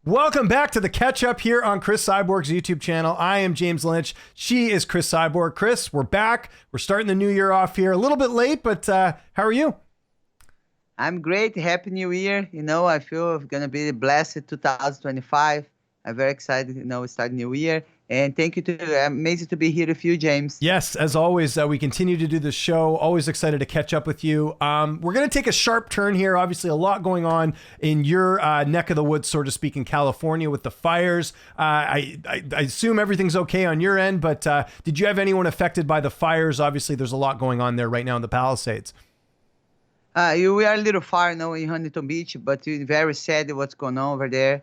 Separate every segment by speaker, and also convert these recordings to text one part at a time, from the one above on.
Speaker 1: Welcome back to the catch up here on Cris Cyborg's YouTube channel. I am James Lynch. She is Cris Cyborg. Cris, we're back. We're starting the new year off here. A little bit late, but how are you?
Speaker 2: I'm great. Happy New Year. I feel it's going to be a blessed 2025. I'm very excited, start new year. And thank you amazing to be here with you, James.
Speaker 1: Yes, as always, we continue to do the show. Always excited to catch up with you. We're going to take a sharp turn here. Obviously, a lot going on in your neck of the woods, so to speak, in California with the fires. I assume everything's okay on your end, but did you have anyone affected by the fires? Obviously, there's a lot going on there right now in the Palisades.
Speaker 2: We are a little far now in Huntington Beach, but we're very sad what's going on over there.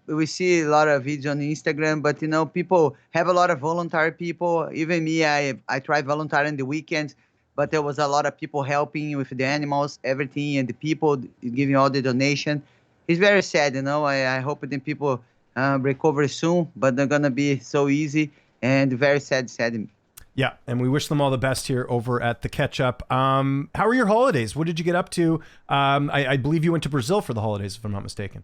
Speaker 2: We see a lot of videos on Instagram, but people have a lot of voluntary people. Even me, I try volunteering on the weekends, but there was a lot of people helping with the animals, everything, and the people giving all the donation. It's very sad, I hope that people recover soon, but they're gonna be so easy and very sad.
Speaker 1: Yeah, and we wish them all the best here over at the Catch Up. How are your holidays? What did you get up to? I believe you went to Brazil for the holidays, if I'm not mistaken.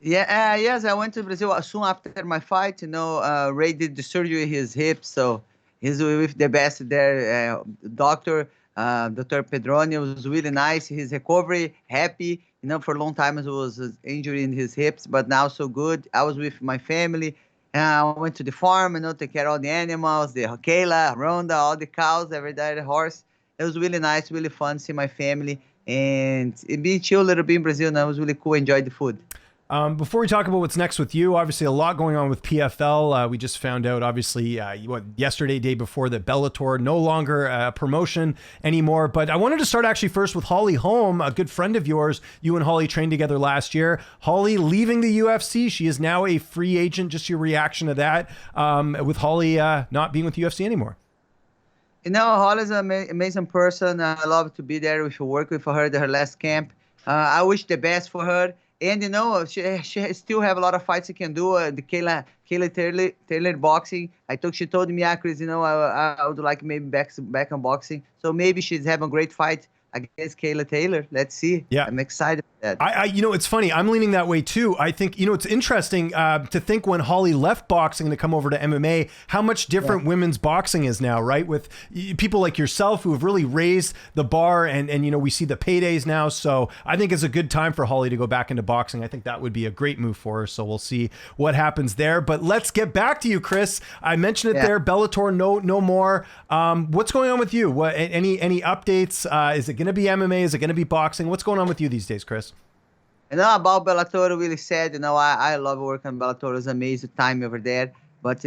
Speaker 2: Yeah, yes, I went to Brazil soon after my fight. Ray did the surgery in his hip, so he's with the best there. Doctor Pedroni was really nice. His recovery, happy. For a long time it was an injury in his hips, but now so good. I was with my family. I went to the farm, take care of all the animals, the Kayla, Rhonda, all the cows, every day, the horse. It was really nice, really fun to see my family. And it being chill a little bit in Brazil, and it was really cool. Enjoyed the food.
Speaker 1: Before we talk about what's next with you, obviously a lot going on with PFL. We just found out, obviously, yesterday, day before, that Bellator no longer a promotion anymore. But I wanted to start actually first with Holly Holm, a good friend of yours. You and Holly trained together last year. Holly leaving the UFC. She is now a free agent. Just your reaction to that, with Holly not being with UFC anymore.
Speaker 2: Holly's an amazing person. I love to be there with work with her at her last camp. I wish the best for her. And she still have a lot of fights she can do. The Kayla Taylor boxing. She told me, Cris, I would like maybe back on boxing. So maybe she's having a great fight against Kayla Taylor. Let's see.
Speaker 1: Yeah,
Speaker 2: I'm excited for that.
Speaker 1: It's funny. I'm leaning that way too. I think, it's interesting to think when Holly left boxing to come over to MMA, how much different women's boxing is now, right? With people like yourself who have really raised the bar, and we see the paydays now. So I think it's a good time for Holly to go back into boxing. I think that would be a great move for her. So we'll see what happens there. But let's get back to you, Cris. I mentioned it there. Bellator, no more. What's going on with you? What any updates? Is it going to be MMA? Is it going to be boxing? What's going on with you these days, Cris?
Speaker 2: About Bellator, really sad. I love working on Bellator. It's amazing time over there, but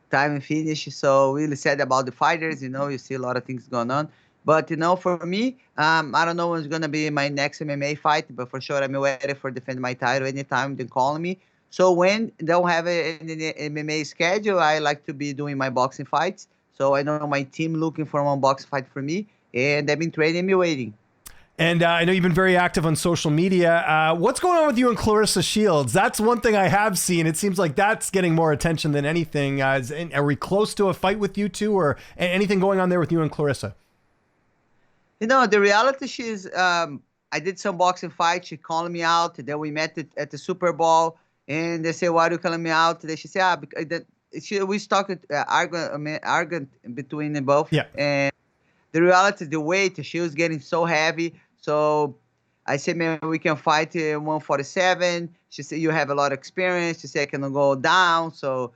Speaker 2: time finished. So really sad about the fighters. You see a lot of things going on. But for me, I don't know when's gonna be my next MMA fight, but for sure I'm ready for defend my title anytime they call me. So when they don't have an MMA schedule, I like to be doing my boxing fights. So I know my team looking for one boxing fight for me, and they've been training me waiting.
Speaker 1: And I know you've been very active on social media. What's going on with you and Claressa Shields? That's one thing I have seen. It seems like that's getting more attention than anything. Are we close to a fight with you two, or anything going on there with you and Claressa?
Speaker 2: The reality, she's, I did some boxing fights. She called me out. Then we met at the Super Bowl, and they said, why are you calling me out? Then she said, we started arguing between them both.
Speaker 1: Yeah.
Speaker 2: And the reality, the weight, she was getting so heavy. So I said, man, we can fight 147. She said, you have a lot of experience. She said, I can go down. So,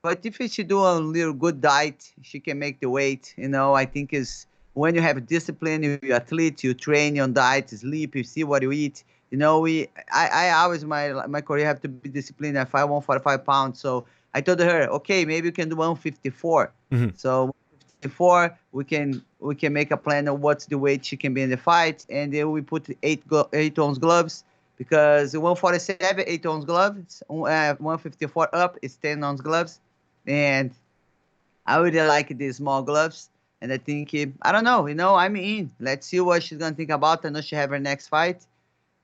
Speaker 2: but if she do a little good diet, she can make the weight. I think is when you have discipline, you're athlete, you train on diet, sleep, you see what you eat. I always, my career have to be disciplined. I fight 145 pounds. So I told her, okay, maybe we can do 154.
Speaker 1: Mm-hmm.
Speaker 2: So before we can make a plan of what's the weight she can be in the fight, and then we put 8-ounce gloves, because 147 8-ounce gloves, 154 up is 10-ounce gloves, and I really like these small gloves, and I think I don't know, I'm in. Let's see what she's gonna think about. I know she have her next fight,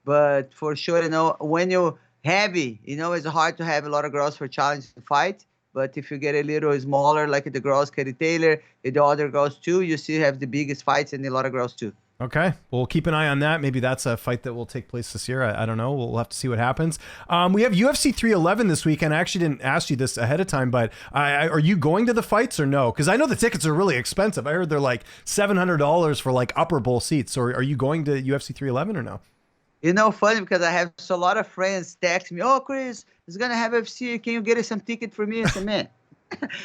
Speaker 2: but for sure, when you're heavy, it's hard to have a lot of girls for challenge to fight. But if you get a little smaller, like the girls, Katie Taylor, and the other girls too, you still have the biggest fights and a lot of girls too.
Speaker 1: Okay, we'll keep an eye on that. Maybe that's a fight that will take place this year. I don't know. We'll have to see what happens. We have UFC 311 this weekend. I actually didn't ask you this ahead of time, but are you going to the fights or no? Because I know the tickets are really expensive. I heard they're like $700 for like upper bowl seats. Or are you going to UFC 311 or no?
Speaker 2: You know, funny because I have a lot of friends text me, "Oh, Chris, it's gonna have UFC. Can you get us some ticket for me?" I said, "Man,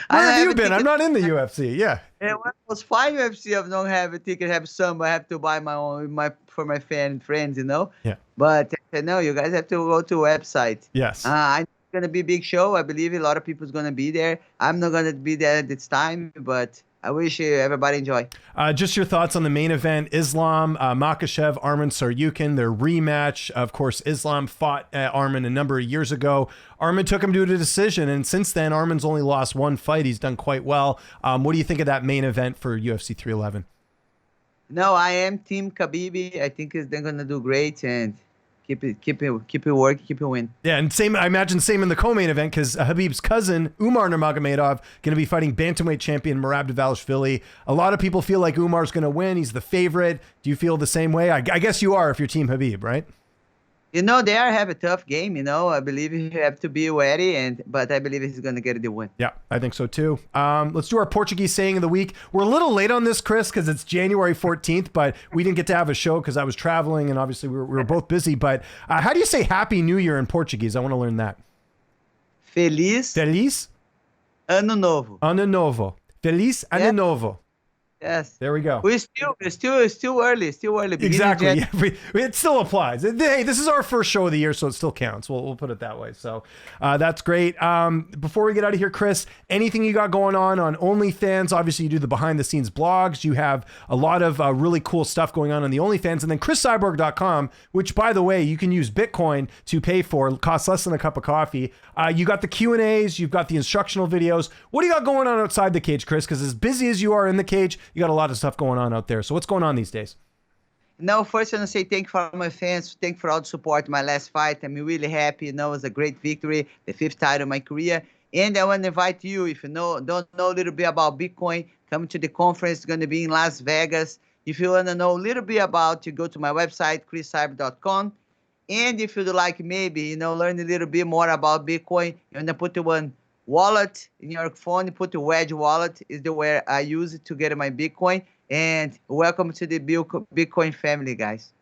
Speaker 1: where have you been? I'm not in the UFC." Yeah.
Speaker 2: And when I was fine UFC, I don't have a ticket, have some. I have to buy my own, for my friends, you know.
Speaker 1: Yeah.
Speaker 2: But I said, no, you guys have to go to a website.
Speaker 1: Yes.
Speaker 2: I it's gonna be a big show. I believe a lot of people's gonna be there. I'm not gonna be there at this time, but I wish everybody enjoy.
Speaker 1: Just your thoughts on the main event: Islam Makhachev, Arman Saryukin, their rematch. Of course, Islam fought Arman a number of years ago. Arman took him to a decision, and since then, Arman's only lost one fight. He's done quite well. What do you think of that main event for UFC 311?
Speaker 2: No, I am Team Khabib. I think they're gonna do great and keep it working, keep it win.
Speaker 1: Yeah, and same. I imagine same in the co-main event because Habib's cousin Umar Nurmagomedov going to be fighting bantamweight champion Merab Dvalishvili. A lot of people feel like Umar's going to win. He's the favorite. Do you feel the same way? I guess you are if you're Team Habib, right?
Speaker 2: You know, they have a tough game, you know. I believe you have to be ready, but I believe he's going to get the win.
Speaker 1: Yeah, I think so too. Let's do our Portuguese saying of the week. We're a little late on this, Chris, because it's January 14th, but we didn't get to have a show because I was traveling and obviously we were both busy. But how do you say Happy New Year in Portuguese? I want to learn that.
Speaker 2: Feliz Ano Novo.
Speaker 1: Ano Novo. Feliz Ano Novo.
Speaker 2: Yes.
Speaker 1: There we go.
Speaker 2: We're still early.
Speaker 1: Exactly. Yeah, it still applies. Hey, this is our first show of the year, so it still counts. We'll put it that way. So that's great. Before we get out of here, Chris, anything you got going on OnlyFans? Obviously, you do the behind-the-scenes blogs. You have a lot of really cool stuff going on the OnlyFans. And then CrisCyborg.com, which, by the way, you can use Bitcoin to pay for. It costs less than a cup of coffee. You got the Q&As. You've got the instructional videos. What do you got going on outside the cage, Chris? Because as busy as you are in the cage, you got a lot of stuff going on out there. So what's going on these days?
Speaker 2: No, first I want to say thank you for all my fans. Thank you for all the support in my last fight. I'm really happy. You know, it was a great victory, the 5th title of my career. And I want to invite you, if you don't know a little bit about Bitcoin, come to the conference. It's going to be in Las Vegas. If you want to know a little bit about, you go to my website, CrisCyborg.com. And if you'd like maybe, learn a little bit more about Bitcoin, you want to put one wallet in your phone, put the Wedge wallet is the way I use it to get my Bitcoin. And welcome to the Bitcoin family, guys.